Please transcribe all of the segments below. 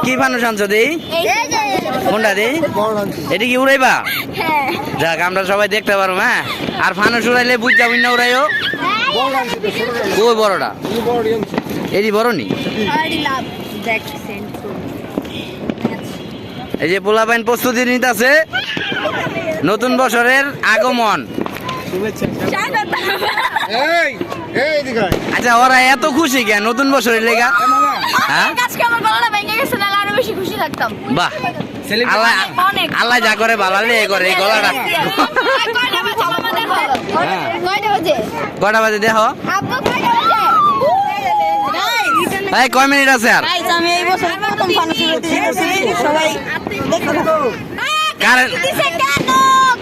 কি ফানুস আনছো দেই? কোনটা দেই? এটা কি উড়াইবা? যাক আমরা সবাই দেখতে পারবো। হ্যাঁ, আর ফানুস উড়াইলে বুঝ যাবি না উড়াইও। ওই বড়টা এটি বড় নি। এই যে পোলাপাইন প্রস্তুতি নিতেছে নতুন বছরের আগমন। আচ্ছা ওরা এত খুশি কেন নতুন বছরের লেগা? হ্যাঁ বাহ, আল্লাহ যা করে ভালো করে এই গলাটা। কটা বাজে দেখো? এই কয় মিনিট আছে আর?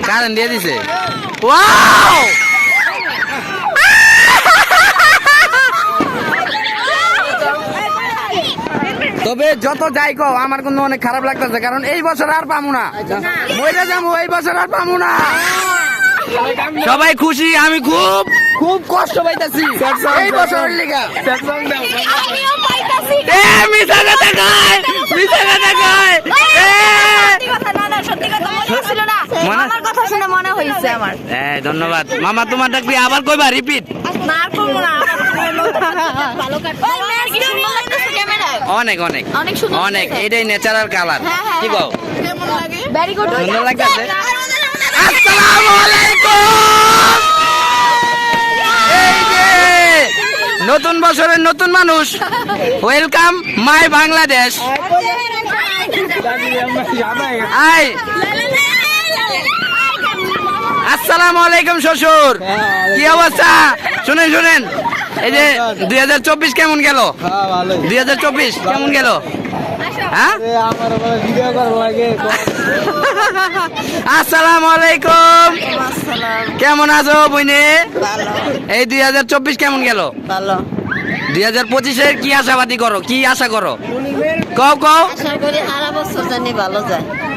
কারেন্ট দিয়ে দিছে। ওয়াও! তবে যত যাই কও আমার কিন্তু অনেক খারাপ লাগতেছে, কারণ এই বছর আর পামু না, মরে যাবো এই বছর আর পামু না। সবাই খুশি, আমি খুব খুব কষ্ট পাইতেছি এই বছরের লিগা। ধন্যবাদ মামা, তোমার ডাকবি আবার কইবা রিপিট? অনেক অনেক অনেক, এটাই ন্যাচারাল কালার। কি কও? সুন্দর লাগতেছে। আসসালামু আলাইকুম। এই যে নতুন বছরের নতুন মানুষ, ওয়েলকাম মাই বাংলাদেশ। আই আসসালামু আলাইকুম শ্বশুর, কি অবস্থা? শুনেন শুনেন, এই যে 2024 কেমন গেল? 2024 কেমন গেল? হ্যাঁ, আসসালামু আলাইকুম, কেমন আছো বইনে? এই 2024 কেমন গেল? 2025-এর কি আশাবাদী করো, কি আশা করো? কও কও।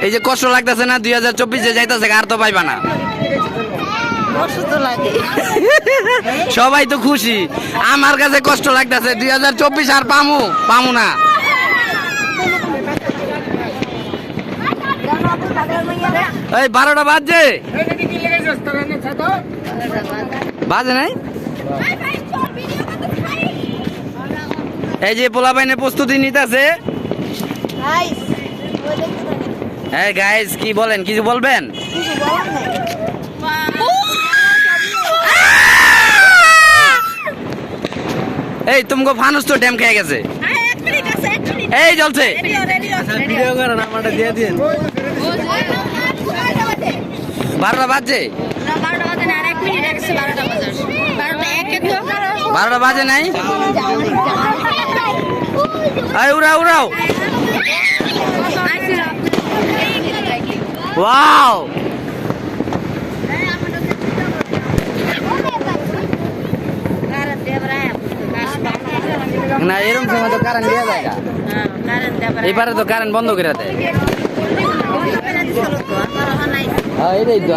এই যে কষ্ট লাগতেছে না 2024-এ যাইতেছে, আর তো পাইবা না। সবাই তো খুশি, আমার কাছে কষ্ট লাগতেছে 2024 আর পামু না। এই 12টা বাজছে, বাজে নাই? এই যে পোলাপাইনে প্রস্তুতি নিতেছে। হ্যাঁ গাইস, কি বলেন, কিছু বলবেন? এই তুমি ফানুস তো ড্যাম খেয়ে গেছে। এই চলছে 12টা বাজছে, 12টা বাজে নাই? উড়াও উড়াও। ওয়াও, না এরকম সময় তো কারেন্ট দেওয়া যায় না, এবারে তো কারেন্ট বন্ধ করে দেয়। এটাই তো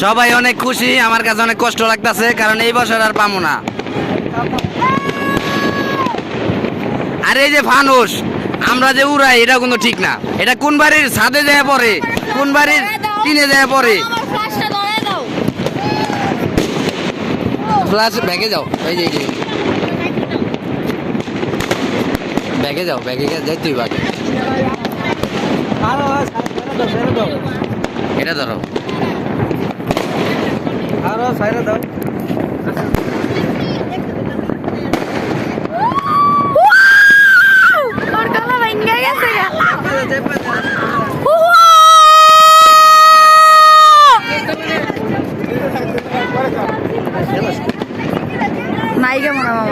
সবাই অনেক খুশি, আমার কাছে অনেক কষ্ট লাগতেছে, কারণ এই বছর আর পামু না। আর এই যে ফানুস আমরা যে উড়াই, এটা কিন্তু ঠিক না। এটা কোন বাড়ির ছাদে যায় পরে, কোন বাড়ির টিনে যায় পরে। ফ্লাশ ব্যাগে যাও, এই যে ব্যাগে যাও, ব্যাগে যাই তুই বাগে। এটা ধরো, আরো সাইডে দাও। নাই কেমন মামা?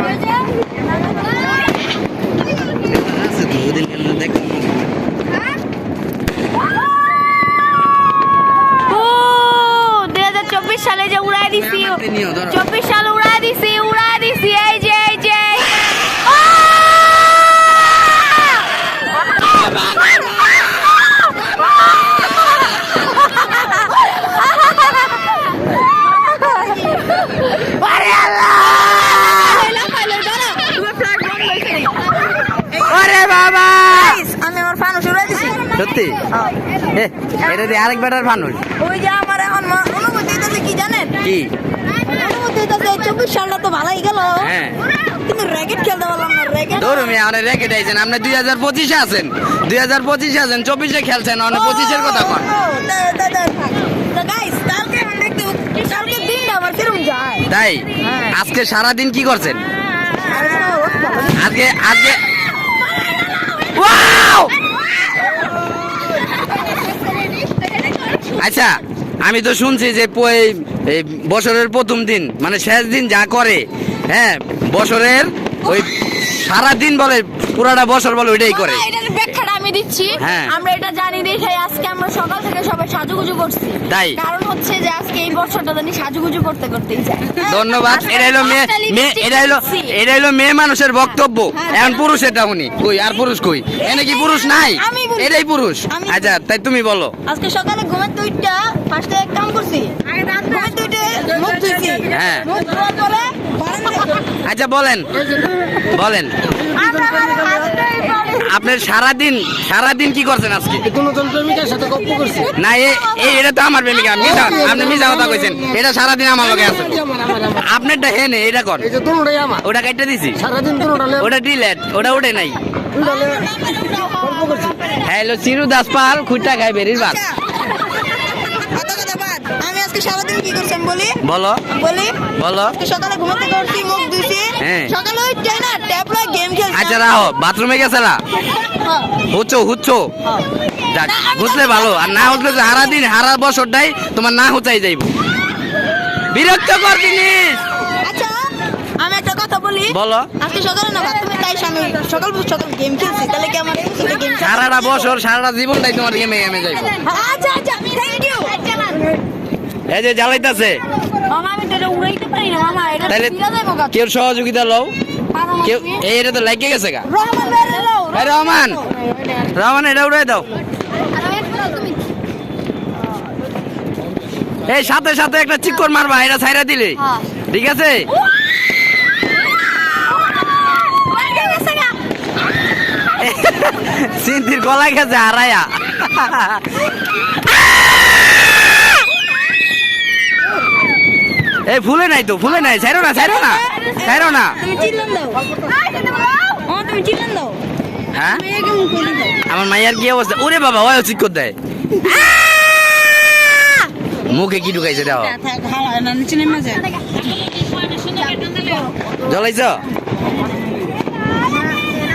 সালে যে উড়াই দিছি, 24 সালে উড়াই দিছি, এই যে সত্যি এটা দিয়ে আরেক বেটার মানুষ ওই যে আমার এখন অনুভূতি হইতেছে কি জানেন? কি অনুভূতি হইতেছে 24 সালটা তো ভালোই গেল, হ্যাঁ কিন্তু র্যাকেট খেলতে পারলাম না। র্যাকেট ধরুন অনেক র্যাকেট আইছেন আপনি 2025-এ আছেন 2025-এ আছেন 24-এ খেলছেন অনেক 25-এর কথা কন গাইস কালকে আমি দেখতে কালকে দিনটা আমার কিরম যায়। তাই আজকে সারাদিন কি করছেন আজকে আজকে ওয়াও আচ্ছা আমি তো শুনছি যে এই বছরের প্রথম দিন মানে শেষ দিন যা করে হ্যাঁ বছরের ওই সারা দিন বলে পুরাটা বছর বলে ওইটাই করে। এটার ব্যাখ্যাটা আমি দিচ্ছি। হ্যাঁ। আমরা এটা জানি দেখে আজকে আমরা সকাল থেকে সবাই সাজুগুজু করছি। তাই? কারণ হচ্ছে যে আজকে এই বছরটা জানি সাজুগুজু করতেই যায়। ধন্যবাদ। এটা হলো এটা হলো মেয়ে মানুষের বক্তব্য। এখন পুরুষেরটা উনি কই আর পুরুষ কই এনে কি পুরুষ নাই? আমি বলি। এটাই পুরুষ। আচ্ছা তাই তুমি বলো। আজকে সকালে ঘুমের দুইটা ফার্স্টে এক কাম করছি, ঘুমের দুইটা মুখ ধুইছি। হ্যাঁ। মুখ ধোয়ার পরে আচ্ছা বলেন বলেন আমরা ফার্স্টেই বলি আপনার সারাদিন কি করছেন আজকে? কোনো জন প্রেমিকার সাথে গল্প করছে। না এটা তো আমার প্রেমিকা আপনি মিছা কথা কইছেন। এটা সারাদিন আমার লগে আছে। আপনারটা হেনে এটা কর। এই যে দুটোটাই আমার। ওটা কাটতে দিছি। সারাদিন দুটোটা ওটা ডিলেট ওটা ওঠে নাই। গল্প করছি। হ্যালো চিরু দাসপাল খুঁটা খাই বেরির বাদ। কথা বাদ। আমি আজকে সারাদিন কি করছি আমি বলি বলো বলো আজকে সকালে ঘুম থেকে উঠছি, মুখ ধুইছি। হ্যাঁ। সকালে উঠে না ট্যাবলেট গেম খেলছি। আচ্ছা রাহো বাথরুমে গেছিলা হ্যাঁ। হুচ্ছো যাক বুঝলে ভালো আর না বুঝলে সারাদিন সারা বছরটাই তোমার না হুচাই যাইব বিরক্তকর জিনিস। আচ্ছা আমি একটা কথা বলি বলো আজকে সকালে না তুমি তাই আমি সকাল গেম খেলছি, তাহলে কি আমার গেম সারাটা বছর সারাটা জীবনটাই তোমার গেমে যাইব। আচ্ছা থ্যাংক ইউ। এই যে জ্বালাইতাছে মামা আমি তো এটা উড়াইতে পারি না মামা, এটা তাহলে ফিরা যাইব গা। কেউ সহযোগিতা লও কেউ এটা তো লাগিয়ে গেছে গা। রহমান ভাই লও এই রহমান এটা উড়াই দাও। এই সাথে সাথে একটা চিক্কর মারবা এটা ছাইরা দিলে হ্যাঁ। ঠিক আছে। সিন্ধির গলা গেছে হারায়া। এই ফুলে নাই ছাইরো না তুমি চিল্লান দাও। তুমি চিল্লান দাও। হ্যাঁ তুমি একে মুখ খুলে দাও। আমার মাইয়ার কি অবস্থা? ওরে বাবা ওই চিক্কর দেয় মুখে কি ঢুকাইছে দাও থাক হালা না নিচে নেমে যায়। জ্বলাইছ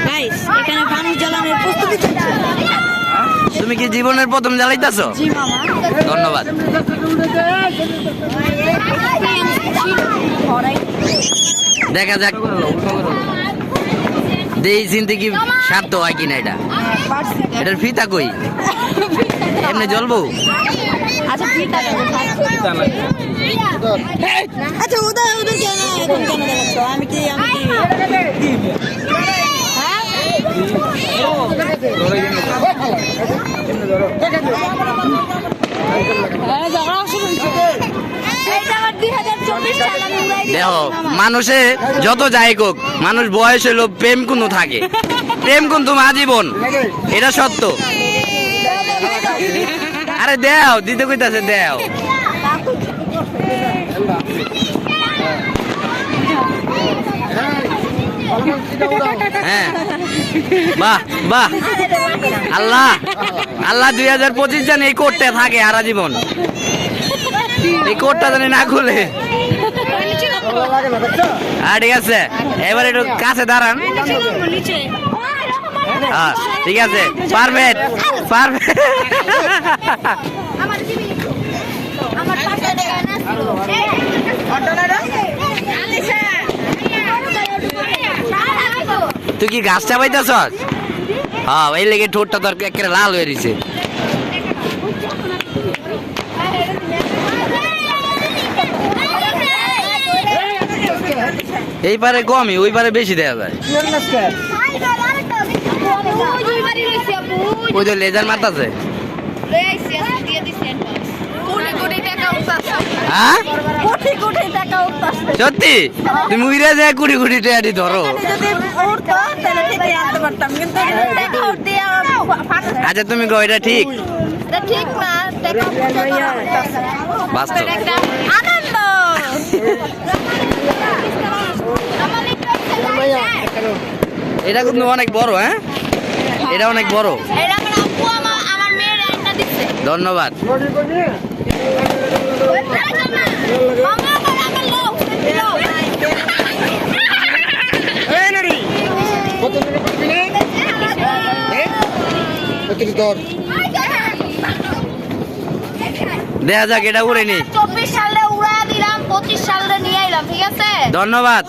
গাইস এখানে ফানুস জ্বালানোর প্রস্তুতি চলছে। তুমি কি জীবনের প্রথম জ্বালাইতাছো? জি মামা। ধন্যবাদ। দেখা যাক দেই চিনতে কি স্বার্থ হয় কিনা এটা। এটার ফিতা কই এমনি জ্বলবো? আচ্ছা ঠিক আছে। আচ্ছা ওদের কেন এখন কেন দেখাচ্ছ? আমি কি দেখো মানুষে যত যাই হোক মানুষ বয়স হইলো প্রেম কোনো থাকে প্রেম কিন্তু আজীবন এটা সত্য। আরে দেও দিতে কইতাছে দেও হ্যাঁ বাহ আল্লাহ 2025 জানি এই কোটটা থাকে সারা জীবন। এই কোটটা জানি না খুলে। ঠিক আছে এবার একটু কাছে দাঁড়ান। হ্যাঁ ঠিক আছে পারফেক্ট। তুই কি গাছ চাপাইতেছ? হ্যাঁ এই লেগে ঠোঁটটা তোর একেবারে লাল হয়ে রয়েছে। এই পারে কমই ওই পারে বেশি দেওয়া যায়। ওই তো লেজার মারতাছে। হ্যাঁ সত্যি তুমি উইরা যায় কুড়ি টাকা ধরো। আচ্ছা তুমি কো এটা ঠিক এটা ঠিক না, এটা বাস্তব। এটা একটা আনন্দ। আমার একটু এটা কিন্তু অনেক বড়, হ্যাঁ এটা অনেক বড়। এটা আমার আপু আমার মেয়ের একটা দিচ্ছে। ধন্যবাদ। মামা আমার লোক দেখা যাক এটা উড়ে নি। 24 সালে উড়া দিলাম, 25 সালে নিয়ে আইলাম, ঠিক আছে? ধন্যবাদ।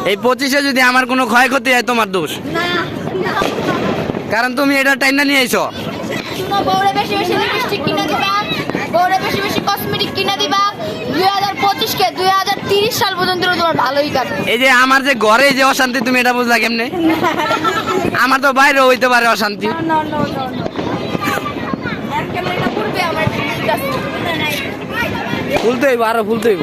এই 25-এ যদি আমার কোনো ক্ষয়ক্ষতি হয় তোমার দোষ, না কারণ তুমি এটা টাইনা নিয়ে আইছো। শুনো, বউরে বেশি বেশি লিপস্টিক কিনে দিবা, বউরে বেশি বেশি কসমেটিক কিনে দিবা। 2025 কে 2030 সাল পর্যন্ত তোমার ভালোই কাটবে। এই যে আমার যে ঘরে যে অশান্তি, তুমি এটা বুঝলা কেমনে? আমার তো বাইরে হইতে পারে অশান্তি। ক্যামেরাটা পড়বে আমার ফুলতে হইব, আরো ফুলতে হইব।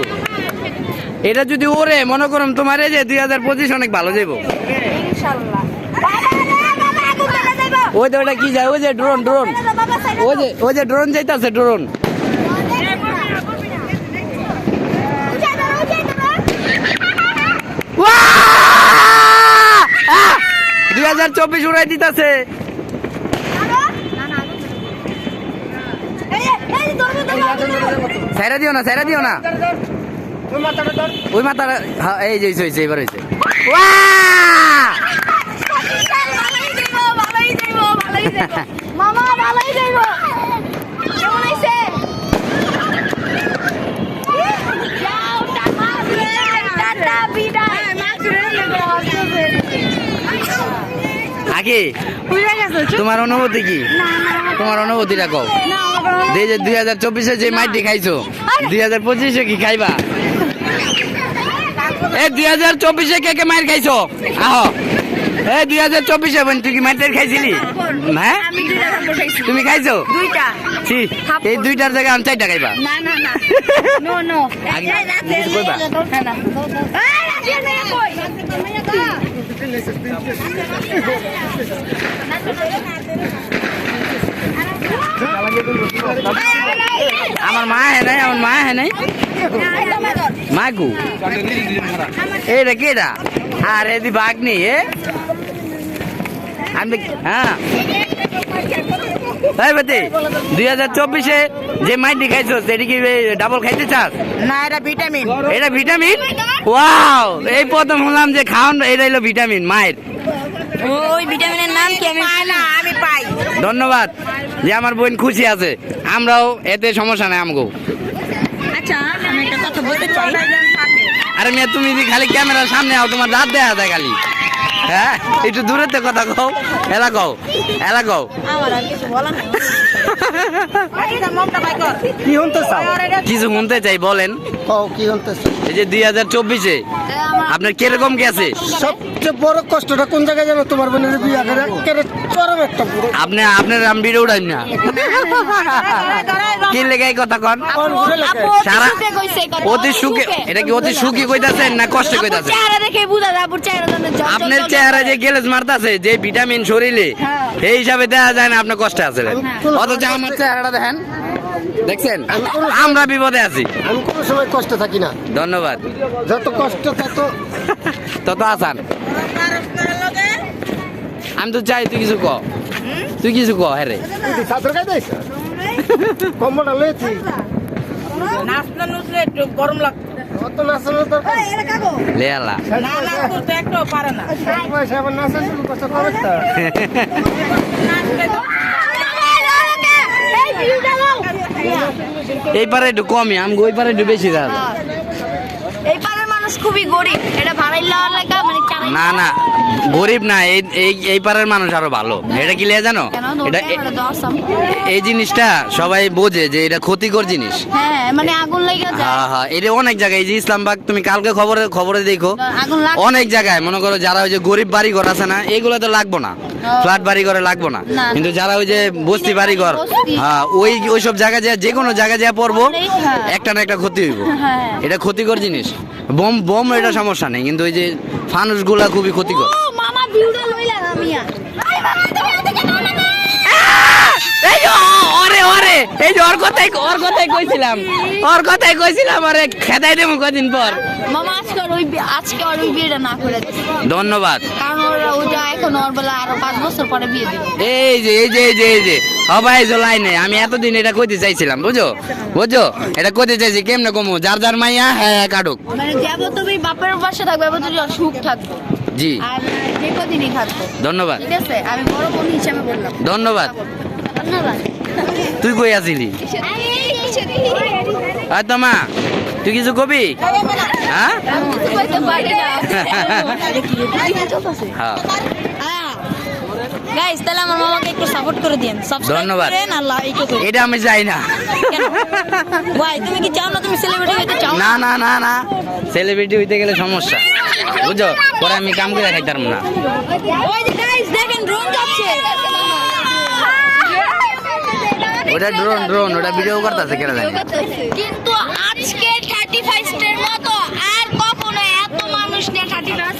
এটা যদি ওরে মনে করুন তোমার এই যে 2025 অনেক ভালো যাইব। ইনশাআল্লাহ। ওই তো ওটা কি যায়, ওই যে ড্রোন, ওই যে ড্রোন যাইতাছে, ড্রোন। 2024 উড়াই দিতাছে। সাইরা দিও না, সাইরা দিও না। ওই মাথাটা, হ্যাঁ, এই যে হইছে, এবার হইছে। মামা ভালোই যাইব। কেমন হইছে? যাও, টাটা, বিদায়। আগে তোমার অনুভূতি কি? তোমার অনুভূতিটা কও। এই যে 2024-এ যে মাইটি খাইছো, 2025-এ কি খাইবা? এই 2024-এ কে কে মাইর খাইছো? আহো, এই 2024-এ বোন তুই কি মাইর খাইছিলি? হ্যাঁ আমি 2টা থাপ্পড় খাইছি। তুমি খাইছো? 2টা। ছি, এই 2টার জায়গায় আমি 4টা খাইবা। না না না, নো নো। আগে কিছু কইবা? আমার মা হ্যাঁ নাই, আমার মা হ্যাঁ নাই। মাগু এইটা কেটা? আর এদি বাঘ নেই। আমি হ্যাঁ 2024-এ যে মাইটি খাইছো সেটা কি ডাবল খাইতে চাস? না, এটা ভিটামিন। এটা ভিটামিন? ওয়াও, এই প্রথম শুনলাম যে খাওয়ান এটা হলো ভিটামিন মায়ের। ওই ভিটামিনের নাম কি? আমি আমি পাই। ধন্যবাদ যে আমার বোন খুশি আছে, আমরাও এতে সমস্যা নাই আমগো। আচ্ছা, আমি একটা কথা বলতে চাই। আরে মেয়ে তুমি যদি খালি ক্যামেরার সামনে আও তোমার দাঁত দেখা যায় খালি। হ্যাঁ, একটু দূরের থেকে কথা কও, এলা কও, এলা কও। আমার আর কিছু বলার নেই। কি হতে চাও? কিছু শুনতে চাই, বলেন। কও, কি হতে চাও? এই যে 2024-এ আপনার কিরকম গেছে? সবচেয়ে বড় কষ্টটা কোন জায়গায় জানো? তোমার বোনের বিয়া করে একেবারে চরম একটা পুরো। আপনার আমি ভিডিও উঠাই না। কি লেগে এই কথা কন? সারা অতি সুখে, এটা কি অতি সুখী কইতাছেন না কষ্টে কইতাছেন? চেহারা দেখে বুঝা যায়, আপুর চেহারা আপনার চেহারা যে গেলেজ মারতাছে, যে ভিটামিন শরীরে, এই হিসাবে দেখা যায় না আপনি কষ্টে আছেন। অথচ আমার চেহারাটা দেখেন, দেখছেন আমরা বিপদে আছি। আমি কোনো সময় কষ্টে থাকি না। ধন্যবাদ। যত কষ্ট তত আসান। আমি তো চাই তুই কিছু ক, তুই কিছু ক। হ্যাঁ রে, ছাত্র খাইতে কম্বলটা লয়েছি। নাচলে নুচলে একটু গরম লাগতো। অত নাচানোর দরকার লে আল্লাহ। না নাচতে তো একটু পারে না। পয়সা আবার নাচা শুরু করছে কবে? নাচলে তো এই পারে একটু কমই, আমি ওই পারে একটু বেশি দাদা। এই পাড়ার মানুষ খুবই গরিব, এটা ভাড়াই লওয়ার লাগা মানে চালাই। না না, গরিব না, এই পারের মানুষ আরো ভালো। এটা কি লিয়ে জানো? এটা এই জিনিসটা সবাই বোঝে যে এটা ক্ষতিকর জিনিস। হ্যাঁ, মানে আগুন লাগা যায়। হ্যাঁ হ্যাঁ, এটা অনেক জায়গায়, এই যে ইসলামবাগ তুমি কালকে খবরে দেখো, আগুন লাগ অনেক জায়গায় মনে করো যারা ওই যে গরিব বাড়ি ঘর আছে না, এগুলো তো লাগবো না, ফ্ল্যাট বাড়ি ঘরে লাগবো না, না। কিন্তু যারা ওই যে বস্তি বাড়ি ঘর, বস্তি। হ্যাঁ ওই সব জায়গায় যে কোনো জায়গায় যা পড়বো হ্যাঁ। একটা না একটা ক্ষতি হইব। হ্যাঁ। এটা ক্ষতিকর জিনিস। বোম এটা সমস্যা নেই, কিন্তু ওই যে ফানুস গুলা খুবই ক্ষতিকর। ও মামা ভিউটা লইলা না মিয়া। আই মামা তুমি এদিকে নাও না। এই যে ওরে ওরে এই যে ওর কথাই কইছিলাম আরে খেদাই দেবো কদিন পর। মামা আজকে ওর ওই বিয়েটা না করে দিছে। ধন্যবাদ। কারণ ওটা এখন ওর বেলা আরো 5 বছর পরে বিয়ে দিবে। এই যে সবাই যে লাইনে আমি এতদিন এটা কইতে চাইছিলাম বুঝো এটা কইতে চাইছি কেমনে কমু যার মাইয়া হ্যাঁ কাটুক মানে যাবো তুমি বাপের পাশে থাকবে এবার তুমি সুখ থাকবে জি আর যে কদিনই থাকবে। ধন্যবাদ ঠিক আছে আমি বড় বোন হিসেবে বললাম ধন্যবাদ। ধন্যবাদ। তুই কই আছিলি আর তোমা তুই কিছু কবি হ্যাঁ হ্যাঁ গাইস তাহলে আমার মামাকে একটু সাপোর্ট করে দিন সাবস্ক্রাইব ধন্যবাদ। করেন আর লাইক করেন। এটা আমি চাই না ভাই তুমি কি চাও না তুমি সেলিব্রিটি হতে চাও না সেলিব্রিটি হইতে গেলে সমস্যা বুঝো পরে আমি কাম করে খাইতাম না। ওই যে গাইস দেখেন ড্রোন যাচ্ছে ওটা ড্রোন ওটা ভিডিও করতেছে কেন জানি কিন্তু আজকে 35 এর মতো আর কখনো এত মানুষ নিয়ে 35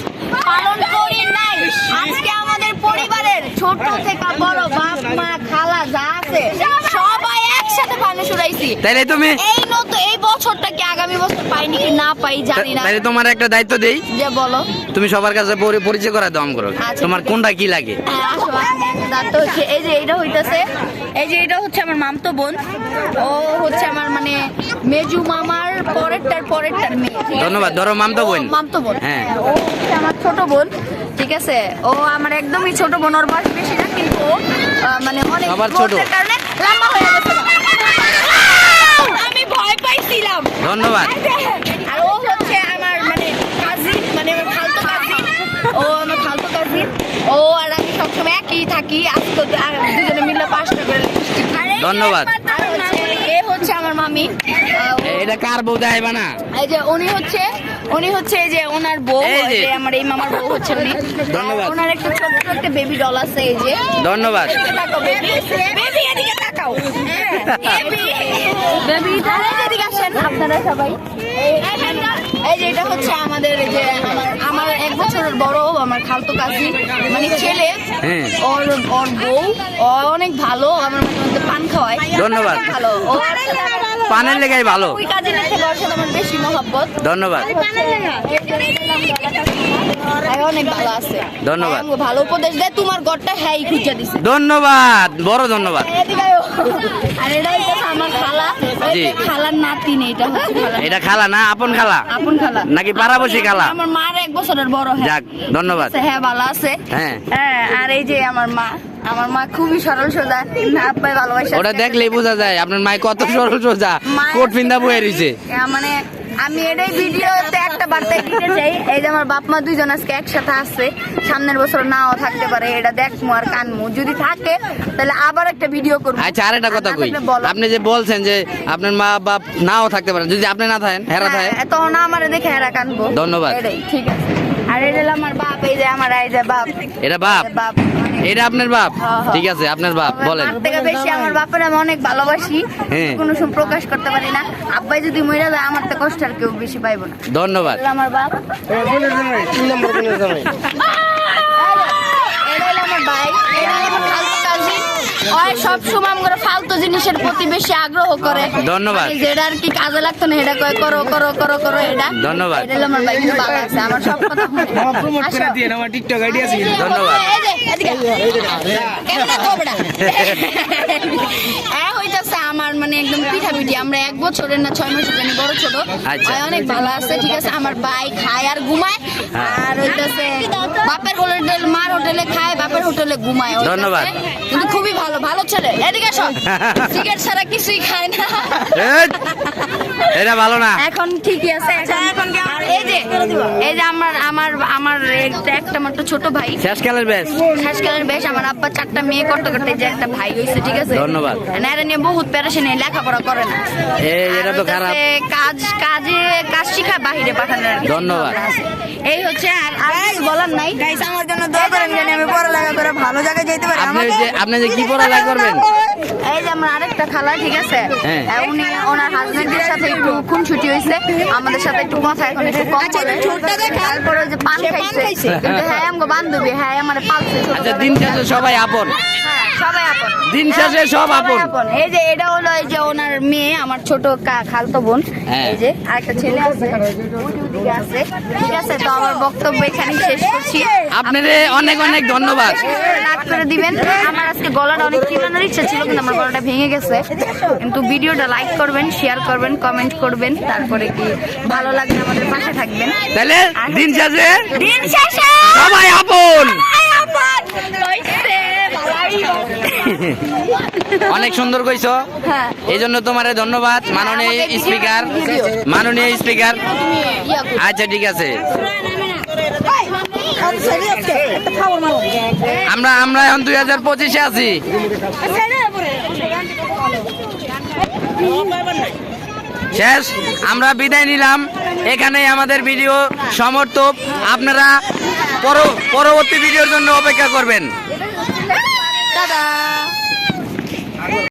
পালন করি নাই। আজকে আমাদের পরিবারের ছোট থেকে বড় বাপ মা খালা যা আছে সবাই একসাথে ফানুস উড়াইছি। তাইলে তুমি এই বছরটা কি আগামী বছর পাইনি কি না পাই জানি না। তাইলে তোমার একটা দায়িত্ব দেই যে বলো তুমি সবার কাছে পরিচয় করায় দাম করো আচ্ছা, তোমার ঠিক আছে। কোনটা কি লাগে আসো, দাঁতটা হচ্ছে এই যে এটা হইতাছে এই যে এটা হচ্ছে আমার মামতো বোন ও হচ্ছে আমার মানে মেজু মামার পরেরটার মেয়ে। ঠিক আছে? ধন্যবাদ। ধরো মামতো বোন। মামতো বোন হ্যাঁ। ও হচ্ছে আমার ছোট বোন ঠিক আছে ও আমার একদমই ছোট বোন ওর বয়স বেশি না কিন্তু ও মানে অনেক সবার ছোট। বয়সের কারণে লম্বা হয়ে গেছে আমি ভয় পাইছিলাম। ধন্যবাদ। আর ও হচ্ছে আমার মানে কাজিন মানে আমার খালতো কাজিন ও আর আমি সবসময় একই থাকি আজকে দুজনে মিলে 5টা করে লিপস্টিক। ধন্যবাদ। আর হচ্ছে এ হচ্ছে আমার মামি এটা কার বউ দেখাইবা না এই যে উনি হচ্ছে এই যে ওনার বউ এই যে। এই যে আমার এই মামার বউ হচ্ছে উনি ধন্যবাদ। আর ওনার একটা ছোট্ট একটা বেবি ডল আছে এই যে ধন্যবাদ। তাকাও বেবি এদিকে তাকাও বেবি এদিকে আসেন আপনারা সবাই এই যে এটা হচ্ছে আমাদের এই যে আমার 1 বছরের বড় আমার খালতো কাজিন মানে ছেলে হ্যাঁ। ওর বউ ও অনেক ভালো আমার মধ্যে পান খাওয়ায় ধন্যবাদ। ভালো ও পানের লেগাই ভালো ওই কাজিনের থেকে ওর সাথে আমার বেশি মহব্বত ধন্যবাদ। অনেক ভালো আছে ধন্যবাদ। আমাকে ভালো উপদেশ দেয় তোমার ঘরটা হ্যাঁ খুঁজে দিছে ধন্যবাদ বড় ধন্যবাদ। এদিকে আয়ো। আর এটা হচ্ছে আমার খালা জি। খালার নাতি নেই এটা হচ্ছে খালা এটা খালা না আপন খালা আপন খালা নাকি পাড়াবসী খালা আমার মার 1 বছরের বড় হ্যাঁ যাক ধন্যবাদ। হ্যাঁ ভালো আছে হ্যাঁ। হ্যাঁ আর এই যে আমার মা খুবই সরল সোজা আব্বাই ভালোবাসে ওটা দেখলেই বোঝা যায় আপনার মাই কত সরল সোজা মায়ের- কোট ফিন্দা বয়ে রইছে মানে আমি এটাই ভিডিওতে একটা বার্তা দিতে চাই এই যে আমার বাপ মা দুইজন আজকে একসাথে আসছে সামনের বছর নাও থাকতে পারে এটা দেখমু আর কানমু যদি থাকে তাহলে আবার একটা ভিডিও করবো আচ্ছা আরেকটা কথা আর না কই থাকলে বলো। আপনি যে বলছেন যে আপনার মা বাপ নাও থাকতে পারেন যদি আপনি না থাকেন হেরা থাকে হ্যাঁ, তখন আমার দেখে এরা কানবো ধন্যবাদ। এটাই ঠিক আছে আর এটা হলো আমার বাপ এই যে আমার এই যে বাপ এটা বাপ বাপ এটা আপনার বাপ হ্যাঁ, হ্যাঁ। ঠিক আছে আপনার বাপ বলেন আমার থেকে বেশি আমার বাপের আমি অনেক ভালোবাসি হ্যাঁ। কোনো সময় প্রকাশ করতে পারি না আব্বাই যদি মরে যায় আমার তো কষ্ট আর কেউ বেশি পাইবো না ধন্যবাদ। এটা আমার বাপ বোনের জামাই 3 নম্বর বোনের জামাই এটা হলো আমার ভাই এটা হলো আমার ফালতু কাজিন ওই সব সময় আমরা ফালতু জিনিসের প্রতি বেশি আগ্রহ করে ধন্যবাদ। মানে যেটা আর কি কাজে লাগতো না এটা কয় করো এটা ধন্যবাদ। এটা হলো আমার ভাই কিন্তু ভালো আছে আমার সব কথা আসো। আমার টিকটক আইডি আছে ধন্যবাদ। এই যে, এদিকে। কেমনে তো বেটা? হইতাছে আমার মানে একদম পিঠাপিঠি আমরা 1 বছরের না 6 মাসের জানি বড় ছোট আচ্ছা। ভাই অনেক ভালো আছে ঠিক আছে আমার ভাই খায় আর ঘুমায় আর হইতাছে বাপের হোটেল মার হোটেলে খায় বাপের হোটেলে ঘুমায় হইতাছে। ধন্যবাদ। কিন্তু খুবই ভালো ছেলে এদিকে সব সিগারেট ছাড়া কিছুই খায় না এই, এটা ভালো না এখন ঠিকই আছে এখন আর এই যে আমার একটা মাত্র ছোট ভাই শেষ কালের বেশ শেষকালের বেশ আমার আব্বা 4টা মেয়ে করতে করতে যে একটা ভাই হয়েছে ঠিক আছে ধন্যবাদ। এরা নিয়ে বহুত প্যারেশানি লেখাপড়া করে না এটা তো আর খারাপ হইতাছে কাজ শিখা বাহিরে পাঠানোর আর কি ধন্যবাদ। চিন্তা ভাবনা আছে। এই হচ্ছে আর কিছু বলার নাই গাইস আমার জন্য দোয়া করেন যেন আমি পড়ালেখা করে ভালো জায়গায় যেতে পারি আপনি যে কি পড়ালেখা করবেন এই যে আমার আরেকটা খালা, ঠিক আছে, হ্যাঁ। উনি ওনার হাজবেন্ডের সাথে একটু খুনসুটি হয়েছে, আমাদের সাথে একটু কথা এখন একটু কম বলে। তারপরে ওই যে পান খাইছে, কিন্তু হ্যাঁ আমগো বান্ধবী, হ্যাঁ আমার পালছে ছোট আচ্ছা, দিন শেষে সবাই আপন, হ্যাঁ, সবাই আপন। দিন শেষে সব আপন। এই যে এটা হলো এই যে ওনার মেয়ে, আমার ছোট খালতো বোন। হ্যাঁ। এই যে আরেকটা ছেলে আছে, ওদিকে আছে। ঠিক আছে, তো আমার বক্তব্য এখানে শেষ করছি। আপনাদের অনেক অনেক ধন্যবাদ। লাইক করে দিবেন। আমার আজকে গলাটা অনেক চিল্লানোর ইচ্ছা ছিল, কিন্তু আমার গলাটা ভেঙে গেছে। কিন্তু ভিডিওটা লাইক করবেন, শেয়ার করবেন, কমেন্ট করবেন, তারপরে কি ভালো লাগলে আমাদের পাশে থাকবেন। তাহলে দিন শেষে দিন শেষে সবাই আপন। অনেক সুন্দর কইছো, হ্যাঁ। এই জন্য তোমার ধন্যবাদ মাননীয় স্পিকার, মাননীয় স্পিকার। আচ্ছা ঠিক আছে, আমরা আমরা এখন 2025-এ আছি। শেষ, আমরা বিদায় নিলাম। এখানেই আমাদের ভিডিও সমর্থক। আপনারা পরবর্তী ভিডিওর জন্য অপেক্ষা করবেন। দাদা।